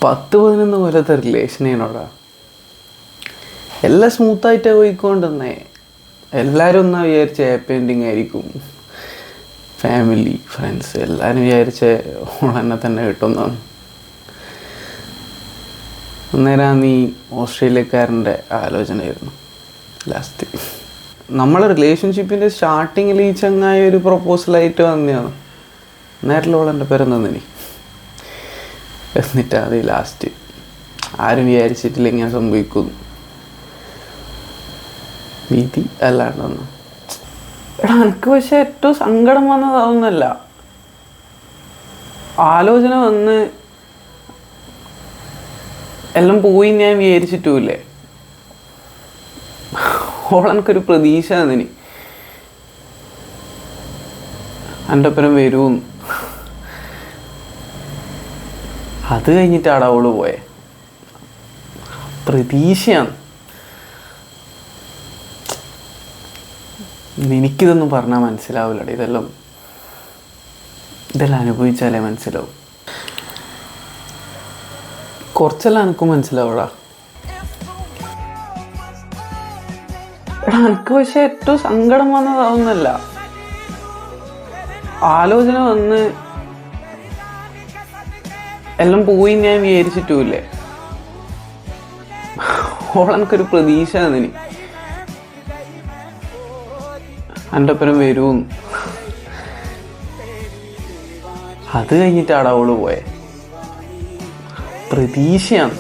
10-11 കൊല്ലത്തെ റിലേഷനോടാ എല്ലാം സ്മൂത്തായിട്ട് പോയിക്കൊണ്ടിരുന്നേ. എല്ലാവരും ഒന്നാ വിചാരിച്ച ഹാപ്പി എൻഡിങ് ആയിരിക്കും. ഫാമിലി ഫ്രണ്ട്സ് എല്ലാവരും വിചാരിച്ച ഓളെന്നെ തന്നെ കിട്ടുന്നതാണ്. അന്നേരം നീ ഓസ്ട്രേലിയക്കാരൻ്റെ ആലോചനയായിരുന്നു ലാസ്റ്റ്. നമ്മളെ റിലേഷൻഷിപ്പിൻ്റെ സ്റ്റാർട്ടിങ്ങിൽ ഈ ചങ്ങായി ഒരു പ്രൊപ്പോസലായിട്ട് വന്നതാണ്. നേരിലുള്ള എൻ്റെ പേരെന്താ എന്നിട്ട് അത് ലാസ്റ്റ് ആരും വിചാരിച്ചിട്ടില്ല ഇങ്ങനെ സംഭവിക്കുന്നു. വിധി അല്ലാണ്ടൊന്നും. എടാ എനിക്ക് പക്ഷെ ഏറ്റവും സങ്കടം വന്നതൊന്നല്ല, ആലോചന വന്ന് എല്ലാം പോയി ഞാൻ വിചാരിച്ചിട്ടുമില്ലേ. ഓളെനിക്കൊരു പ്രതീക്ഷ തന്നിനി എൻ്റെ ഒപ്പം വരുമെന്ന്. അത് കഴിഞ്ഞിട്ടാണ് അവള് പോയെ. പ്രതീക്ഷയാണ്. എനിക്കിതൊന്നും പറഞ്ഞാൽ മനസ്സിലാവില്ലട. ഇതെല്ലാം അനുഭവിച്ചാലേ മനസ്സിലാവും. കുറച്ചെല്ലാം എനിക്കും മനസ്സിലാവൂടാ. എടാ എനിക്ക് പക്ഷെ ഏറ്റവും സങ്കടം വന്നതൊന്നല്ല, ആലോചന വന്ന് എല്ലാം പോയി ഞാൻ വിചാരിച്ചിട്ടുമില്ലേ. ഓളെനിക്കൊരു പ്രതീക്ഷ തന്നിനി എൻ്റെ ഒപ്പം വരുമെന്ന്. അത് കഴിഞ്ഞിട്ടാണ് അവള് പോയെ. പ്രതീക്ഷയാണ്.